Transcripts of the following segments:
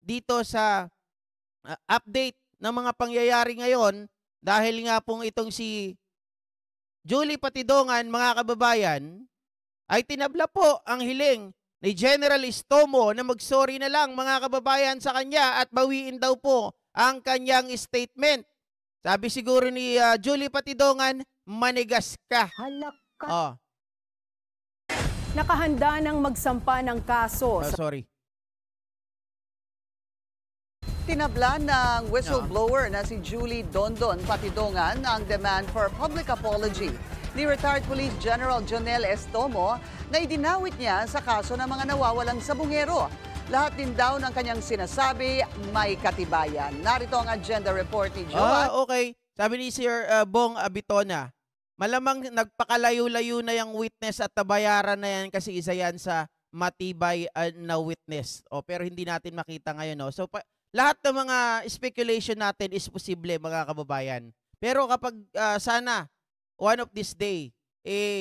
dito sa update ng mga pangyayari ngayon dahil nga pong itong si Julie Patidongan, mga kababayan, ay tinabla po ang hiling ni General Estomo na mag-sorry na lang, mga kababayan, sa kanya at bawiin daw po ang kanyang statement. Sabi siguro ni Julie Patidongan, manigas ka. Halaka. Oh. Nakahanda ng magsampa ng kaso. Sorry. Tinabla ng whistleblower na si Julie Dondon Patidongan ang demand for public apology ni retired Police General Jonel Estomo na idinawit niya sa kaso ng mga nawawalang sabungero. Lahat din daw ng kanyang sinasabi may katibayan. Narito ang agenda report ni Joan. Okay. Sabi ni Sir Bong Abitona, malamang nagpakalayo-layo na yung witness at tabayaran na yan kasi isa yan sa matibay na witness. Pero hindi natin makita ngayon. So, lahat ng mga speculation natin is posible, mga kababayan. Pero kapag sana, one of this day,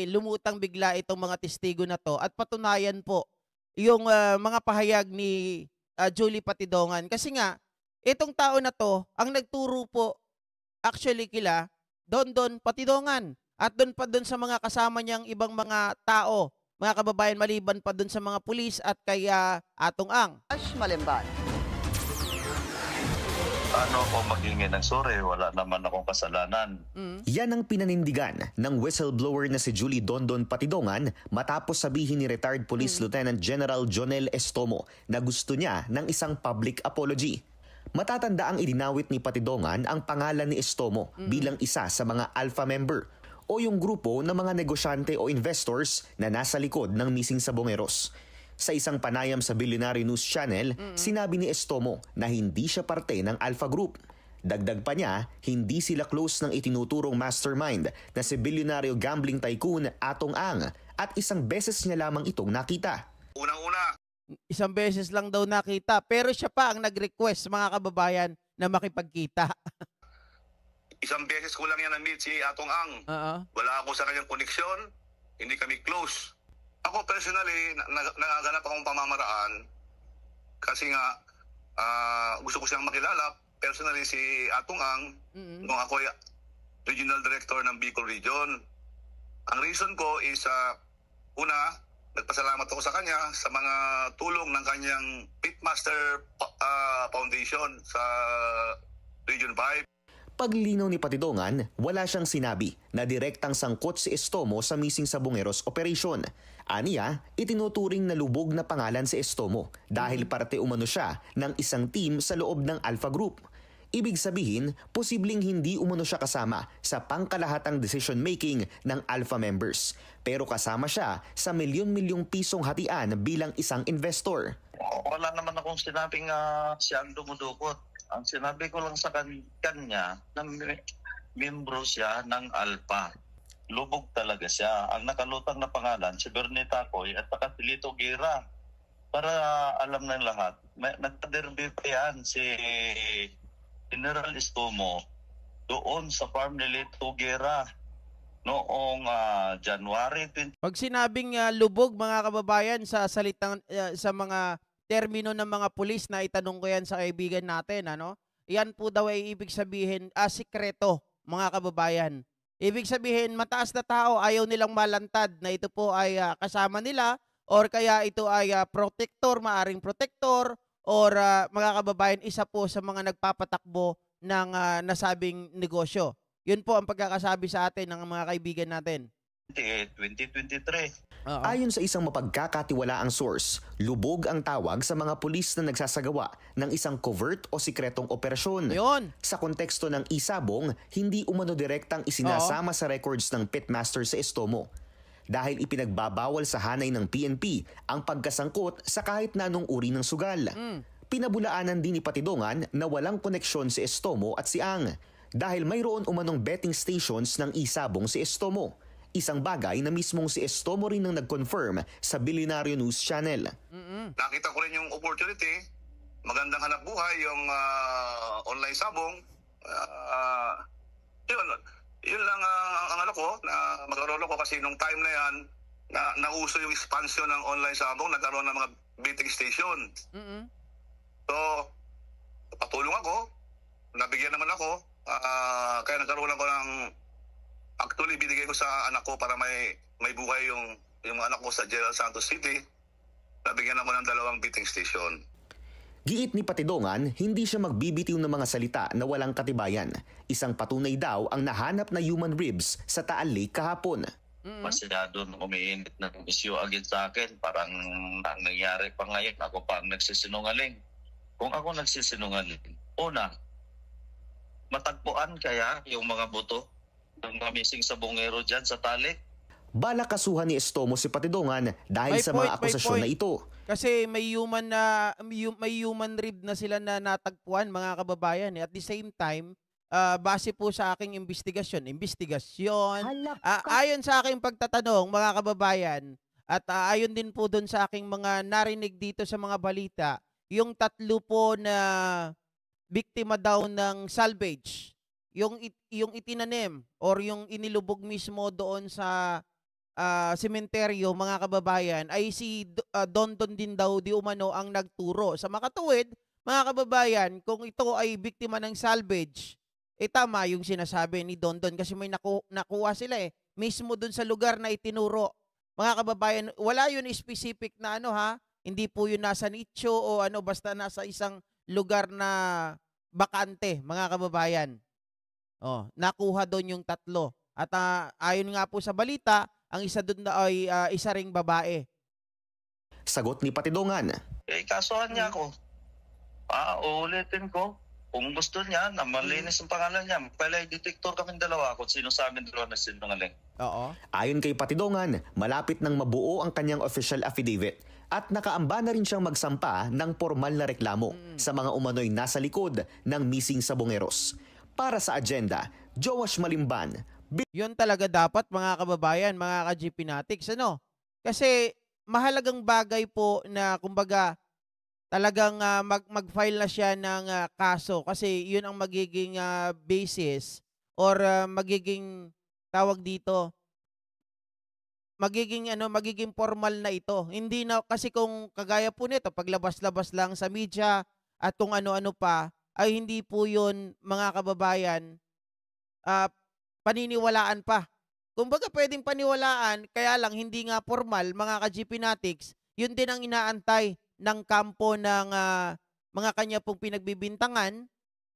lumutang bigla itong mga testigo na to at patunayan po yung mga pahayag ni Julie Patidongan. Kasi nga, itong tao na to, ang nagturo po actually kila Dondon Patidongan. At doon pa doon sa mga kasama niyang ibang mga tao, mga kababayan, maliban pa doon sa mga pulis at kay Atong Ang. Malimban. Ano ako maghingi ng sorry? Wala naman akong kasalanan. Yan ang pinanindigan ng whistleblower na si Julie Dondon Patidongan matapos sabihin ni retired Police Lieutenant General Jonel Estomo na gusto niya ng isang public apology. Matatanda ang idinawit ni Patidongan ang pangalan ni Estomo bilang isa sa mga alpha member o yung grupo ng mga negosyante o investors na nasa likod ng missing sabongeros. Sa isang panayam sa Billionaire News Channel, sinabi ni Estomo na hindi siya parte ng Alpha Group. Dagdag pa niya, hindi sila close ng itinuturong mastermind na si bilyonaryo gambling tycoon Atong Ang at isang beses niya lamang itong nakita. Unang-una, Isang beses lang daw nakita pero siya pa ang nag-request, mga kababayan, na makipagkita. isang beses ko lang yan na-meet si Atong Ang. Wala ako sa kanyang koneksyon, hindi kami close. Ako personally, nagaganap akong pamamaraan kasi nga gusto ko siyang makilala. Personally, si Atong Ang, nung ako ay Regional Director ng Bicol Region. Ang reason ko is, una, nagpasalamat ako sa kanya sa mga tulong ng kanyang Pitmaster Foundation sa Region 5. Paglinaw ni Patidongan, wala siyang sinabi na direktang sangkot si Estomo sa missing sabongeros operation. Aniya, itinuturing na lubog na pangalan si Estomo dahil parte umano siya ng isang team sa loob ng Alpha Group. Ibig sabihin, posibleng hindi umano siya kasama sa pangkalahatang decision-making ng Alpha members. Pero kasama siya sa milyon-milyong pisong hatian bilang isang investor. Wala naman akong sinabing siya ang dumudukot. Ang sinabi ko lang sa kanya na membro siya ng Alpha. Lubog talaga siya. Ang nakalutang na pangalan, si Bernita Coy at saka si Lito Guerra. Para alam ng lahat, nagtaderby pa yan si General Estomo doon sa farm ni Lito Guerra noong January 20. Pag sinabing lubog, mga kababayan, sa salitang sa mga termino ng mga pulis na itanong ko yan sa kaibigan natin, yan po daw ay ibig sabihin sikreto, mga kababayan. Ibig sabihin, mataas na tao ayaw nilang malantad na ito po ay kasama nila or kaya ito ay protector, maaring protector or mga kababayan, isa po sa mga nagpapatakbo ng nasabing negosyo. Yun po ang pagkakasabi sa atin ng mga kaibigan natin. 2023. Ayon sa isang mapagkakatiwalaang source, lubog ang tawag sa mga pulis na nagsasagawa ng isang covert o sikretong operasyon. Yun. Sa konteksto ng isabong, hindi umano direktang isinasama sa records ng pitmaster sa Estomo. Dahil ipinagbabawal sa hanay ng PNP ang pagkasangkot sa kahit na anong uri ng sugal. Pinabulaanan din ni Patidongan na walang koneksyon si Estomo at si Ang dahil mayroon umanong betting stations ng isabong si Estomo. Isang bagay na mismong si Estomo rin ang nag-confirm sa Billionaire News Channel. Nakita ko rin yung opportunity, magandang hanap buhay, yung online sabong. Yun lang ang ano ko, na magkaroon ko kasi nung time na yan, na nauso yung expansion ng online sabong, nagkaroon ng mga betting station. So, Kaya nagkaroon ako ng, actually binigay ko sa anak ko para may buhay yung anak ko sa General Santos City. Nabigyan ako ng 2 beating station. Giit ni Patidongan, hindi siya magbibitiw ng mga salita na walang katibayan. Isang patunay daw ang nahanap na human ribs sa Taal Lake kahapon. Masyado umiinit ng issue against sa akin. Parang nangyari pa ngayon. Ako pa nagsisinungaling. Kung ako nagsisinungaling, una, matagpuan kaya yung mga buto ng missing sa bungero dyan sa Talik? Balak kasuhan ni Estomo si Patidongan dahil sa mga akusasyon na ito. Kasi may human rib na sila na natagpuan, mga kababayan. At the same time, base po sa aking investigasyon, ayon sa aking pagtatanong, mga kababayan, at ayon din po doon sa aking mga narinig dito sa mga balita, yung 3 po na biktima daw ng salvage, yung itinanim or yung inilubog mismo doon sa sementeryo, mga kababayan, ay si Dondon din daw di umano ang nagturo. Sa makatuwid, mga kababayan, kung ito ay biktima ng salvage, tama yung sinasabi ni Dondon kasi may nakuha sila mismo dun sa lugar na itinuro. Mga kababayan, wala yun specific na hindi po yun nasa nicho o basta nasa isang lugar na bakante, mga kababayan. Nakuha doon yung 3. At ayon nga po sa balita, ang isa doon na ay isa ring babae. Sagot ni Patidongan. Kasuhan niya ako. Uulitin ko. Kung gusto niya na malinis ang pangalan niya, pala detector kaming 2 kung sino sa amin 2 na sinungaling. Oo. Ayon kay Patidongan, malapit nang mabuo ang kanyang official affidavit at nakaamba na rin siyang magsampa ng formal na reklamo sa mga umano'y nasa likod ng missing sabongeros. Para sa agenda, Joash Malimban. Yun talaga dapat, mga kababayan, mga ka-GP Natics, Kasi mahalagang bagay po na kumbaga talagang mag-file na siya ng kaso kasi yun ang magiging basis or magiging tawag dito, magiging formal na ito. Hindi na kasi kung kagaya po nito, paglabas-labas lang sa media at kung ano-ano pa, ay hindi po yun, mga kababayan, paniniwalaan pa. Kumbaga pwedeng paniwalaan, kaya lang hindi nga formal, mga ka-GP Natics, yun din ang inaantay ng kampo ng mga kanya pong pinagbibintangan,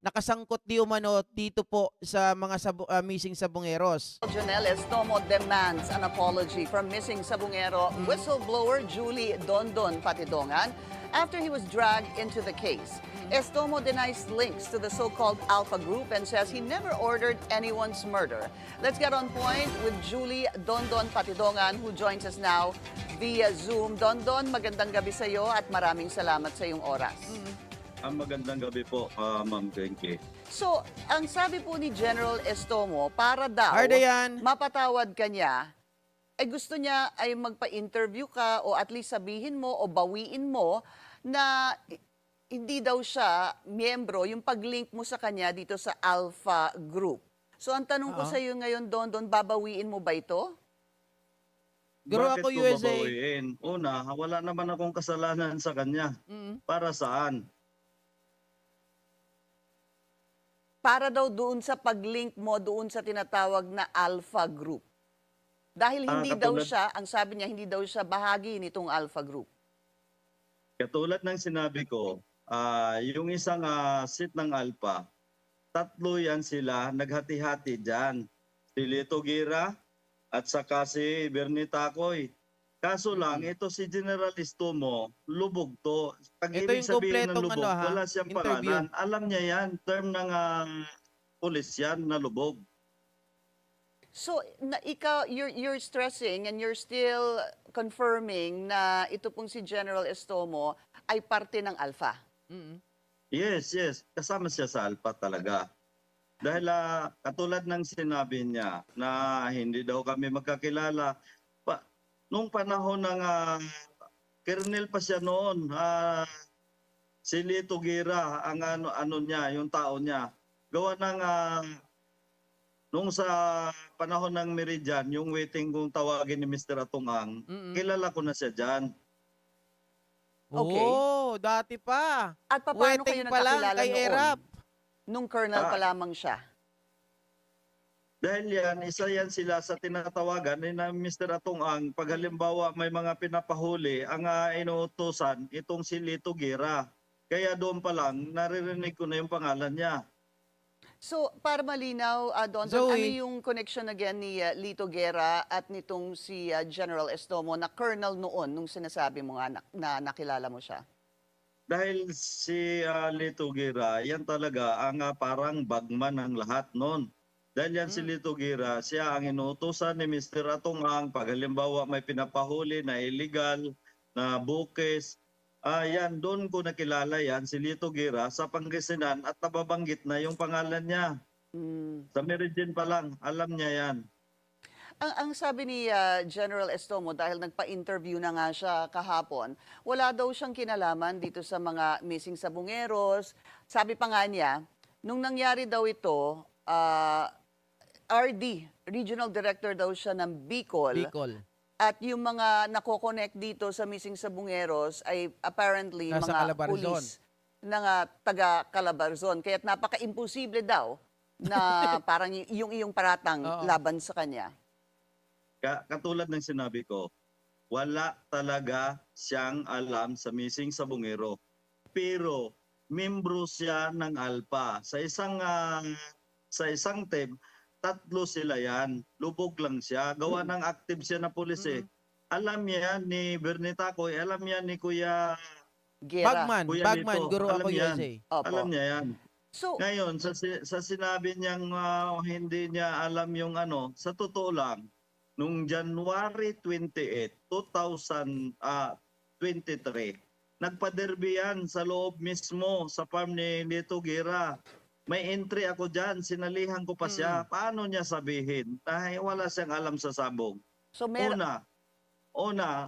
nakasangkot di umano dito po sa mga missing sabongeros. Jonel Estomo demands an apology from missing sabongero whistleblower Julie Dondon Patidongan after he was dragged into the case. Estomo denies links to the so-called Alpha Group and says he never ordered anyone's murder. Let's get on point with Julie Dondon Patidongan who joins us now via Zoom. Dondon, magandang gabi sa iyo at maraming salamat sa iyong oras. Magandang gabi po, Ma'am Genki. So, ang sabi po ni General Estomo, para daw mapatawad ka niya, gusto niya ay magpa-interview ka o at least sabihin mo o bawiin mo na hindi daw siya miyembro, yung pag-link mo sa kanya dito sa Alpha Group. So ang tanong ko sa iyo ngayon, Dondon, babawiin mo ba ito? Bakit ko babawiin? Una, wala naman akong kasalanan sa kanya. Para saan? Para daw doon sa pag-link mo doon sa tinatawag na Alpha Group. Dahil hindi daw siya, ang sabi niya, hindi daw siya bahagi nitong Alpha Group. Katulad ng sinabi ko, yung isang seat ng Alpha, 3 yan sila, naghati-hati dyan. Si Lito Gira at saka si Bernie Tacoy. Kaso lang, ito si General Estomo, lubog to. Pag ibig sabihin ng lubog, wala siyang pangalan. Alam niya yan, term ng pulis yan na lubog. So, ikaw, you're stressing and you're still confirming na ito pong si General Estomo ay parte ng Alpha. Yes. Kasama siya sa Alpha talaga. Dahil katulad ng sinabi niya na hindi daw kami magkakilala. Nung panahon ng Colonel pa siya noon, si Lito Gira, ang ano niya, yung tao niya. Gawa ng nung sa panahon ng Meridian, yung waiting kung tawagin ni Mr. Atungang, kilala ko na siya dyan. Okay. Dati pa. At paano kayo pa lang nagkakilala kay noon? Erap. Nung colonel pa lamang siya. Dahil yan, isa yan sila sa tinatawagan ni na Mr. Atong Ang. Pag halimbawa may mga pinapahuli, ang inuutosan itong si Lito Gira. Kaya doon pa lang, naririnig ko na yung pangalan niya. So, para malinaw, Don, Zoe. ano yung connection again ni Lito Guerra at nitong si General Estomo na colonel noon nung sinasabi mo nga na nakilala mo siya? Dahil si Lito Gira, yan talaga ang parang bagman ng lahat noon. Dahil yan si Lito Gira, siya ang inuutosan ni Mr. Atong Ang. Pag halimbawa may pinapahuli na illegal, na bukes, yan, doon ko nakilala yan, si Lito Gira, sa Pangasinan at nababanggit na yung pangalan niya. Sa Meridian pa lang, alam niya yan. Ang sabi ni General Estomo, dahil nagpa-interview na nga siya kahapon, wala daw siyang kinalaman dito sa mga missing sabungeros. Sabi pa nga niya, nung nangyari daw ito, RD, Regional Director daw siya ng Bicol. At yung mga nako-connect dito sa missing sabungeros ay apparently Nasa mga Calabarzon. pulis ng taga Calabarzon. Kaya't napaka-imposible daw na parang yung iyong paratang laban sa kanya. Katulad ng sinabi ko, wala talaga siyang alam sa missing sabungero. Pero membro siya ng ALPA. Sa isang team, 3 sila yan. Lubog lang siya. Gawa ng active siya na pulis eh. Alam niya ni Bernita Koy, alam niya ni Kuya Guerra. Bagman, guro ako yan. USA. Alam niya yan. So, Ngayon, sa sinabi niyang hindi niya alam yung sa totoo lang, nung January 28, 2023, nagpa-derby yan sa loob mismo sa farm ni Lito Gira. May entry ako dyan, sinalihan ko pa siya. Paano niya sabihin? Dahil wala siyang alam sa sabong. so Una,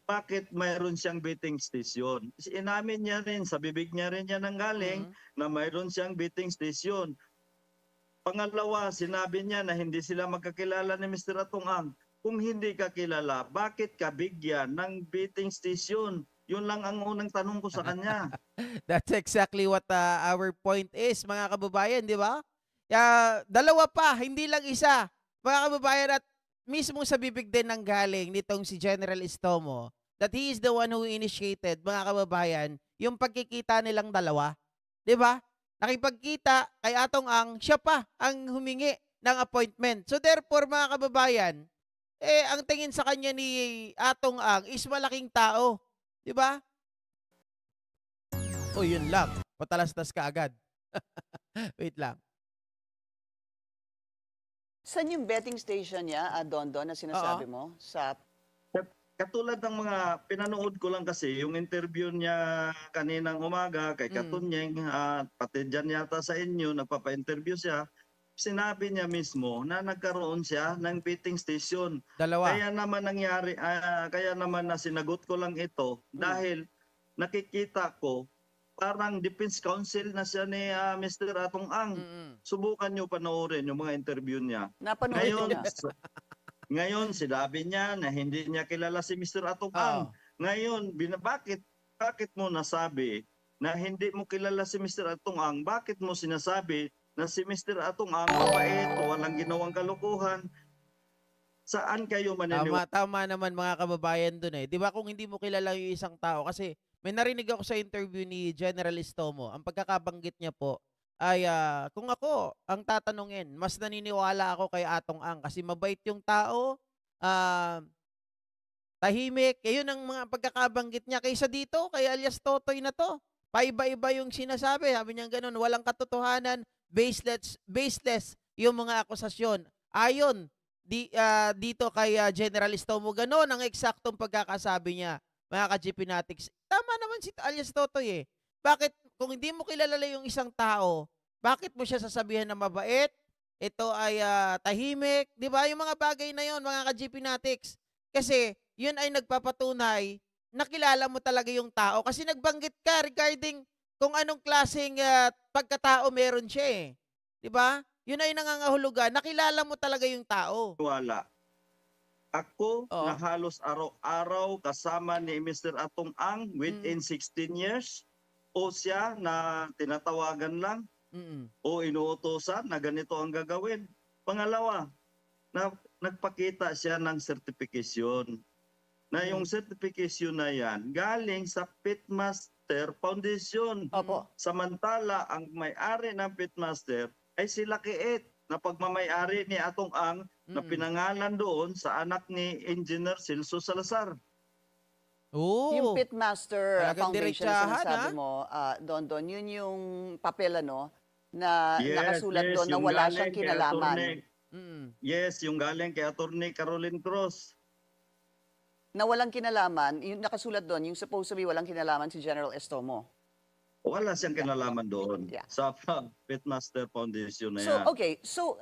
bakit mayroon siyang betting station? Inamin niya rin, sa bibig niya rin niya nanggaling na mayroon siyang betting station. Pangalawa, sinabi niya na hindi sila magkakilala ni Mr. Atong Ang. Kung hindi ka kilala, bakit ka bigyan ng betting station? Yun lang ang unang tanong ko sa kanya. That's exactly what our point is, mga kababayan, di ba? Dalawa pa, hindi lang isa. Mga kababayan, at mismo sa bibig din ng galing nitong si General Estomo that he is the one who initiated, mga kababayan, yung pagkikita nilang dalawa. Di ba? Nakipagkita kay Atong Ang, siya pa ang humingi ng appointment. So therefore, mga kababayan, ang tingin sa kanya ni Atong Ang is malaking tao. Di ba? O yun lang. Patalastas ka agad. Wait lang. saan yung betting station niya, Don, na sinasabi mo? Sa Katulad ng mga pinanood ko lang kasi, yung interview niya kaninang umaga kay Katunyeng, pati dyan yata sa inyo, nagpapa-interview siya, sinabi niya mismo na nagkaroon siya ng betting station. Dalawa. Kaya naman nangyari, kaya naman na sinagot ko lang ito dahil nakikita ko parang defense counsel na siya ni Mr. Atong Ang. Subukan niyo panoorin yung mga interview niya. napanood ko na. Ngayon, sinabi niya na hindi niya kilala si Mr. Atong Ang. Ngayon, bakit mo nasabi na hindi mo kilala si Mr. Atong Ang? Bakit mo sinasabi na si Mr. Atong Ang mabait, walang ginawang kalukuhan? Saan kayo maniniwala? Tama naman mga kababayan dun eh. Di ba kung hindi mo kilala yung isang tao, kasi may narinig ako sa interview ni General Estomo, ang pagkakabanggit niya po ay kung ako ang tatanungin, mas naniniwala ako kay Atong Ang kasi mabait yung tao, tahimik, yun ang mga pagkakabanggit niya kaysa dito, kay alias Totoy na to. Paiba-iba yung sinasabi, sabi niya ganun, walang katotohanan, baseless yung mga akusasyon. Ayon dito kay General Estomo, ganun ang eksaktong pagkakasabi niya, mga ka-GPnatics. Tama naman si alias Totoy eh. Bakit, kung hindi mo kilala yung isang tao, bakit mo siya sasabihan na mabait? Ito ay tahimik, di ba? Yung mga bagay na yon, mga ka-GPnatics. Kasi, yun ay nagpapatunay na kilala mo talaga yung tao. Kasi nagbanggit ka regarding kung anong klaseng pagkatao meron siya eh. Di ba? Yun ay nangangahulugan. Nakilala mo talaga yung tao. Wala. Ako na halos araw-araw kasama ni Mr. Atong Ang within 16 years. O siya na tinatawagan lang o inuutosan na ganito ang gagawin. Pangalawa, nagpakita siya ng certification na yung certification na yan galing sa Pitmaster Foundation. Opo. Samantala, ang may-ari ng Pitmaster ay si Lakiit na pagmamay-ari ni Atong Ang na pinangalan doon sa anak ni Engineer Silso Salazar. Yung Pitmaster Talagang Foundation na diretsahan, sinasabi mo, Don, yun yung papel na nakasulat doon na yung wala galing siyang kay kinalaman. Yes, yung galing kay Attorney Caroline Cruz. Na walang kinalaman, yung nakasulat doon, yung supposed to be walang kinalaman si General Estomo. Wala siyang kinalaman doon Yeah. sa Pitmaster Foundation na So, yan. okay. So,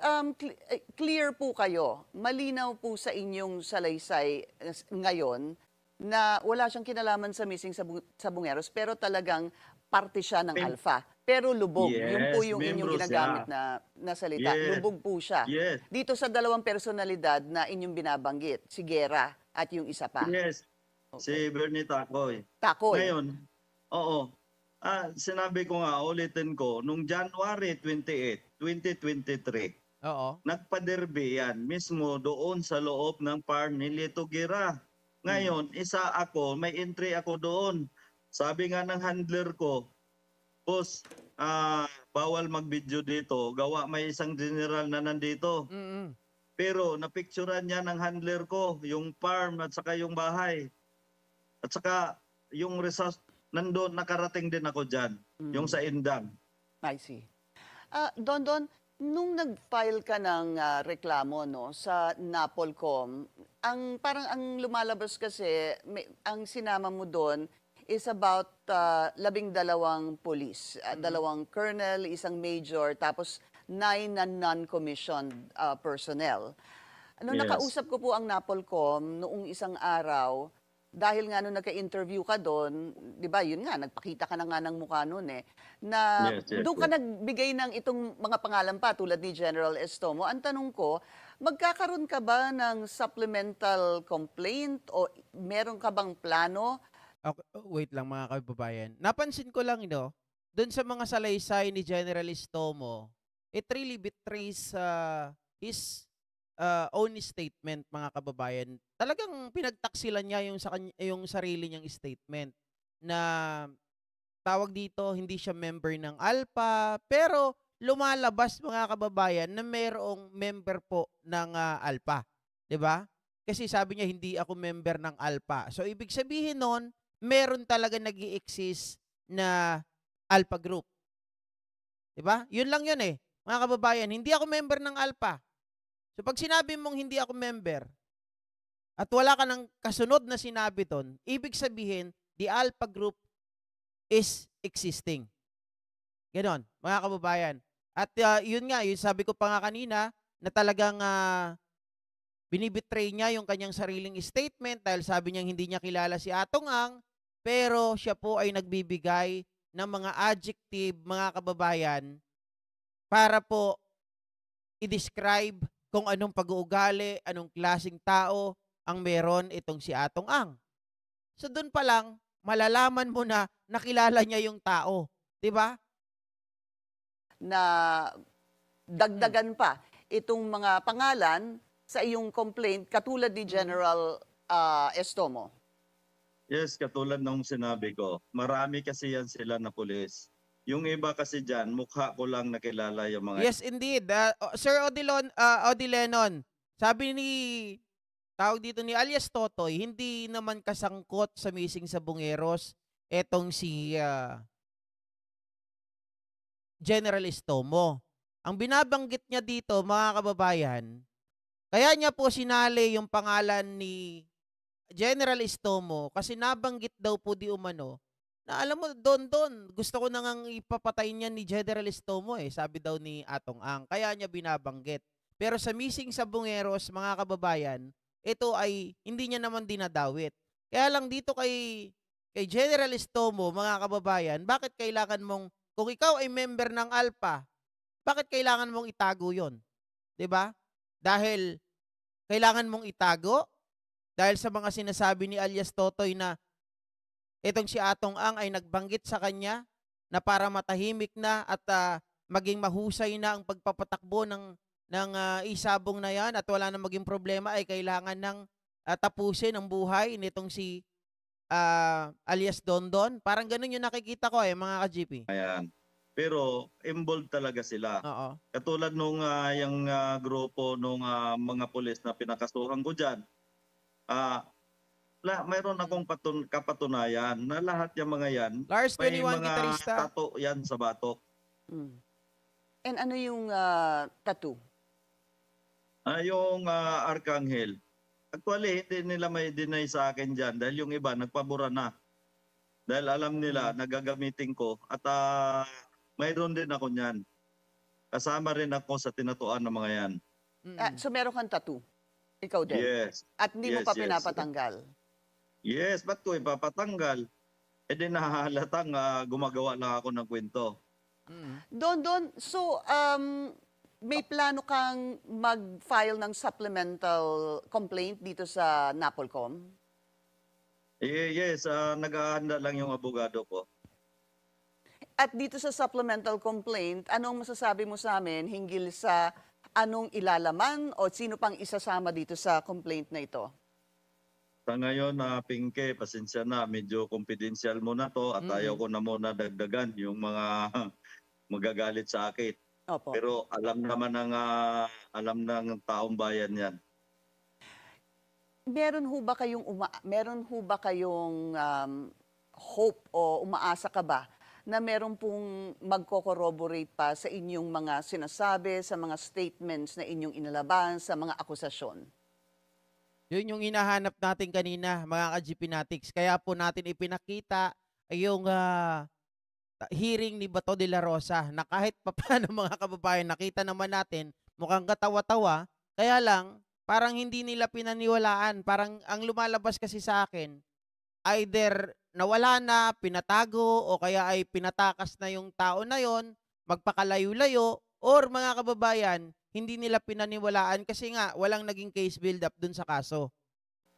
clear po kayo, malinaw po sa inyong salaysay ngayon na wala siyang kinalaman sa missing sa Bungeros, pero talagang parte siya ng Alpha. Pero lubog. Yun po yung inyong membro ginagamit siya. na salita. Yes. Lubog po siya. Yes. Dito sa dalawang personalidad na inyong binabanggit, si Guerra at yung isa pa. Yes. Si Bernie Tacoy. Takoy. Ngayon, oo. Sinabi ko nga, ulitin ko, nung January 28, 2023, nagpaderby yan mismo doon sa loob ng farm ni Lito Guerra. Ngayon, isa ako, may entry ako doon. Sabi nga ng handler ko, boss, bawal mag-video dito. Gawa may isang general na nandito. Pero napicturean niya ng handler ko, yung farm at saka yung bahay. At saka yung resort, nandun, nakarating din ako dyan. Yung sa Indang. I see. Don, nung nag-file ka ng reklamo sa Napolcom, parang ang lumalabas kasi, ang sinama mo doon is about 12 police, 2 colonel, 1 major, tapos 9 na non-commissioned personnel. Nung nakausap ko po ang Napolcom noong isang araw, dahil nga nung nagka-interview ka doon, di ba, yun nga, nagpakita ka na nga ng mukha noon na doon ka nagbigay ng itong mga pangalan pa tulad ni General Estomo. Ang tanong ko, magkakaroon ka ba ng supplemental complaint o meron ka bang plano? Okay, wait lang mga kababayan. Napansin ko lang, doon sa mga salaysay ni General Estomo, it really betrays his own statement, mga kababayan. Talagang pinagtaksilan niya yung sarili niyang statement na tawag dito, hindi siya member ng Alpha, pero lumalabas, mga kababayan, na mayroong member po ng Alpha. 'Di ba? Kasi sabi niya, hindi ako member ng Alpha. So, ibig sabihin nun, meron talaga nag-i-exist na Alpha Group. 'Di ba? Yun lang yun mga kababayan, hindi ako member ng Alpha. So, pag sinabi mong hindi ako member, at wala ka ng kasunod na sinabi ton, ibig sabihin, the Alpha Group is existing. Ganon, mga kababayan. At yun nga, yun sabi ko pa nga kanina, na talagang binibetray niya yung kanyang sariling statement dahil sabi niya hindi niya kilala si Atong Ang, pero siya po ay nagbibigay ng mga adjective, mga kababayan, para po i-describe kung anong pag-uugali, anong klaseng tao ang meron itong si Atong Ang. So doon pa lang, malalaman mo na nakilala niya yung tao. 'Di ba? Na dagdagan pa itong mga pangalan sa iyong complaint katulad ni General Estomo. Yes, katulad ng sinabi ko. Marami kasi yan sila na pulis. Yung iba kasi dyan, mukha ko lang nakilala yung mga... Yes, indeed. Sir Odilenon, sabi ni, tawag dito ni alias Totoy, hindi naman kasangkot sa missing sa Bungeros etong si General Estomo. Ang binabanggit niya dito, mga kababayan, kaya niya po sinali yung pangalan ni General Estomo kasi nabanggit daw po di umano na alam mo, Don, gusto ko nang ipapatay niya ni General Estomo sabi daw ni Atong Ang. Kaya niya binabanggit. Pero sa missing sa Bungeros, mga kababayan, ito ay hindi niya naman dinadawit. Kaya lang dito kay General Estomo, mga kababayan, bakit kailangan mong, kung ikaw ay member ng Alpha, bakit kailangan mong itago yon? 'Di ba? Dahil kailangan mong itago dahil sa mga sinasabi ni alias Totoy na itong si Atong Ang ay nagbanggit sa kanya na para matahimik na at maging mahusay na ang pagpapatakbo ng ng isabong na yan at wala na maging problema ay kailangan ng tapusin ang buhay nitong si alias Dondon. Parang ganun yung nakikita ko mga ka-GP. Ayan. Pero involved talaga sila. Oo. Katulad nung yung grupo nung mga pulis na pinakasuhan ko dyan, mayroon akong kapatunayan na lahat yung mga yan, Lars, may 21 mga gitarista. tato yan sa batok. And ano yung tattoo? Yung Arcangel. Actually, hindi nila may deny sa akin dyan dahil yung iba nagpabura na. Dahil alam nila, nagagamitin ko at mayroon din ako niyan. Kasama rin ako sa tinatuan ng mga yan. So meron kang tattoo? Ikaw din? Yes. At hindi mo pa pinapatanggal? Yes, ba't ko ipapatanggal? E di nahahalatang gumagawa lang ako ng kwento. Dondon, so may plano kang mag-file ng supplemental complaint dito sa NAPOLCOM? Yes, nag-aanda lang yung abogado ko. At dito sa supplemental complaint, anong masasabi mo sa amin hinggil sa anong ilalaman o sino pang isasama dito sa complaint na ito? Sa ngayon, Pinke, pasensya na, medyo confidential muna to at ayaw ko na muna dagdagan yung mga magagalit sa akin. Opo. Pero alam naman ng taong bayan yan. Meron ho ba kayong hope o umaasa ka ba na meron pong magko-corroborate pa sa inyong mga sinasabi, sa mga statements na inyong inalaban, sa mga akusasyon? Yun yung hinahanap natin kanina, mga ka-GPnatics. Kaya po natin ipinakita yung hearing ni Bato de la Rosa na kahit papaano mga kababayan, nakita naman natin, mukhang katawa-tawa, kaya lang, parang hindi nila pinaniwalaan. Parang ang lumalabas kasi sa akin, either nawala na, pinatago, o kaya ay pinatakas na yung tao na yon, magpakalayo-layo, or mga kababayan, hindi nila pinaniwalaan kasi nga walang naging case build-up dun sa kaso.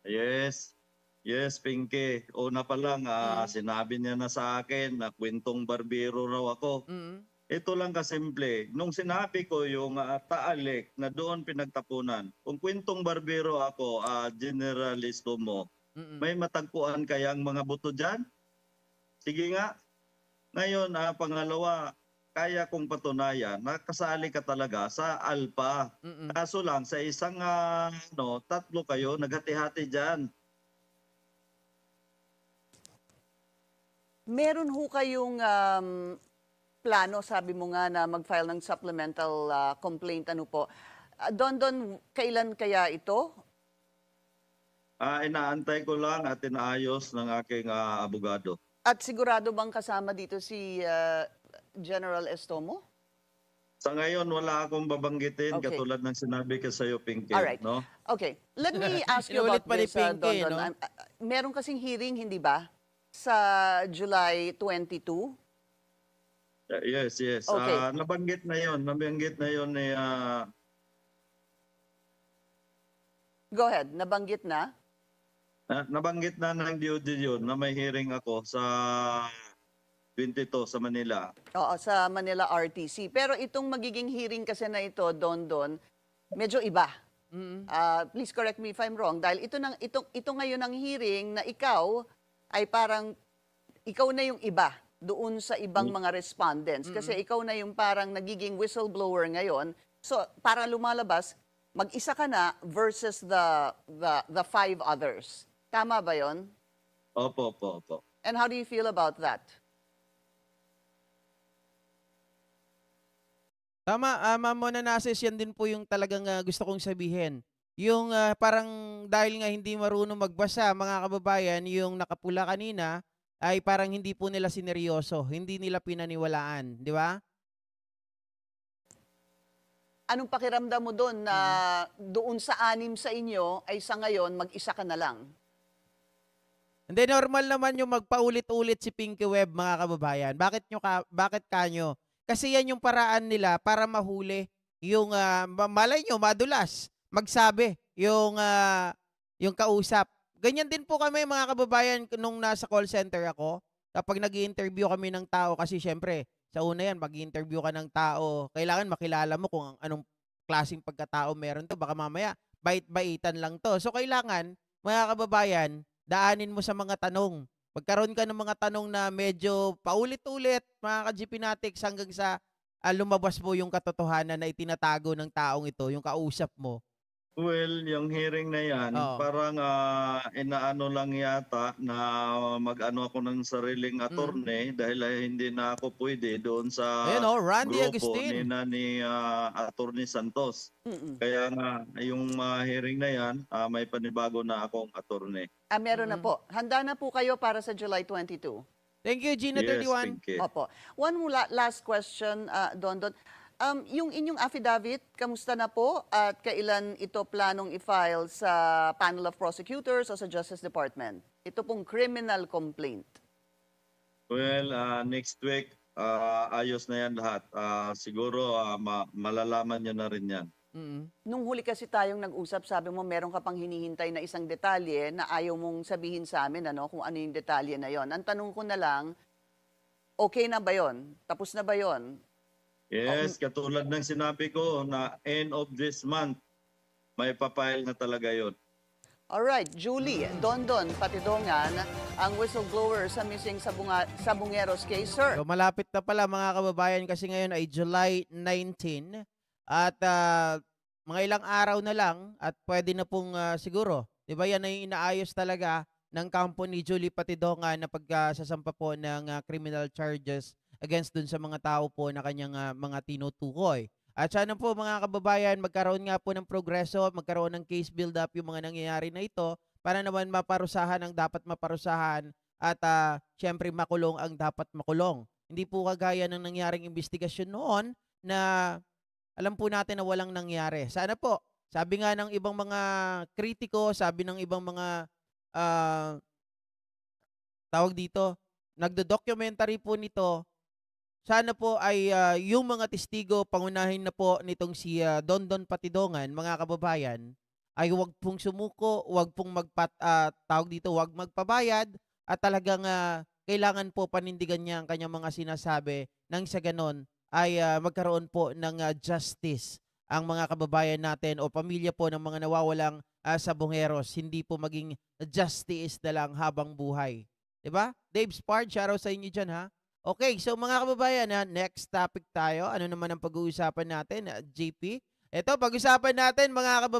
Yes. Yes, Pinky. Una pa lang, sinabi niya na sa akin na kwentong barbero raw ako. Ito lang kasimple. Nung sinabi ko yung taalik na doon pinagtapunan, kung kwentong barbero ako, generalisto mo, may matagpuan kayang mga buto dyan? Sige nga. Ngayon, pangalawa, kaya kong patunayan na kasali ka talaga sa Alpha. Kaso lang, sa isang tatlo kayo, naghati-hati dyan. Meron ho kayong plano, sabi mo nga, na mag-file ng supplemental complaint. Ano po? Dondon, kailan kaya ito? Inaantay ko lang at inaayos ng aking abogado. At sigurado bang kasama dito si General Estomo? Sa ngayon, wala akong babanggitin katulad ng sinabi ko sa iyo, Pinky. Alright. No? Okay. Let me ask you about this, Pinky, Dondon. Meron kasing hearing, hindi ba? Sa July 22? Yes. Okay. Nabanggit na yon ni... Go ahead. Nabanggit na? Nabanggit na ng DOJ yun na may hearing ako sa 22 sa Manila. Oo, sa Manila RTC. Pero itong magiging hearing kasi na ito, Dondon, medyo iba. Please correct me if I'm wrong. Dahil ito ngayon ang hearing na ikaw ay parang ikaw na yung iba doon sa ibang mga respondents. Kasi ikaw na yung parang nagiging whistleblower ngayon. So, para lumalabas, mag-isa ka na versus the 5 others. Tama ba yon? Opo. And how do you feel about that? Tama, Ma'am Mona Nases, yan din po yung talagang gusto kong sabihin. Yung parang dahil nga hindi marunong magbasa, mga kababayan, yung nakapula kanina, ay parang hindi po nila sineryoso, hindi nila pinaniwalaan, di ba? Anong pakiramdam mo doon na doon sa 6 sa inyo ay sa ngayon mag-isa ka na lang? Hindi, normal naman yung magpaulit-ulit si Pinky Web, mga kababayan. Bakit kanyo? Kasi yan yung paraan nila para mahuli yung malay nyo, madulas, magsabi yung kausap. Ganyan din po kami, mga kababayan, nung nasa call center ako. Kapag nag-i-interview kami ng tao, kasi syempre, sa una yan, mag-i-interview ka ng tao, kailangan makilala mo kung anong klaseng pagkatao meron to. Baka mamaya, bait-baitan lang to. So, kailangan, mga kababayan, daanin mo sa mga tanong. Magkaroon ka ng mga tanong na medyo paulit-ulit, mga ka-GPnatics, hanggang sa lumabas mo yung katotohanan na itinatago ng taong ito, yung kausap mo. Well, yung hearing na yan, Oo. parang inaano lang yata na mag-ano ako ng sariling attorney dahil hindi na ako pwede doon sa Ayun, Randy grupo Agustin. ni Attorney Santos. Kaya nga, yung hearing na yan, may panibago na akong attorney. Meron na po. Handa na po kayo para sa July 22. Thank you, Gina Yes, 31. thank you. Opo. One last question, Dondon. Yung inyong affidavit, kamusta na po at kailan ito planong i-file sa panel of prosecutors o sa Justice Department? Ito pong criminal complaint. Well, next week, ayos na yan lahat. Siguro malalaman nyo na rin yan. Nung huli kasi tayong nag-usap, sabi mo meron ka pang hinihintay na isang detalye na ayaw mong sabihin sa amin kung ano yung detalye na yon. Ang tanong ko na lang, okay na ba yon? Tapos na ba yon? Yes, katulad ng sinabi ko na end of this month, may papile na talaga yon. Alright, Julie Dondon Patidongan, ang whistleblower sa missing Sabungeros case, sir. So, malapit na pala mga kababayan kasi ngayon ay July 19 at mga ilang araw na lang at pwede na pong siguro, di ba yan ay inaayos talaga ng kampo ni Julie Patidongan na pagsasampa po ng criminal charges against dun sa mga tao po na kanyang mga tinutukoy. At sana po mga kababayan, magkaroon nga po ng progreso, magkaroon ng case build-up yung mga nangyayari na ito para naman maparusahan ang dapat maparusahan at syempre makulong ang dapat makulong. Hindi po kagaya ng nangyaring investigasyon noon na alam po natin na walang nangyari. Sana po, sabi nga ng ibang mga kritiko, sabi ng ibang mga tawag dito, nagdo-documentary po nito, sana po ay yung mga testigo, pangunahin na po nitong si Dondon Patidongan, mga kababayan, ay huwag pong sumuko, huwag pong huwag magpabayad at talagang kailangan po panindigan niya ang kanyang mga sinasabi nang sa ganon ay magkaroon po ng justice ang mga kababayan natin o pamilya po ng mga nawawalang Sabungeros, hindi po maging justice na lang habang buhay. Diba? Dave Spard, shoutout sa inyo dyan ha. Okay, so mga kababayan, next topic tayo. Ano naman ang pag-uusapan natin, JP? Ito, pag-usapan natin mga kababayan.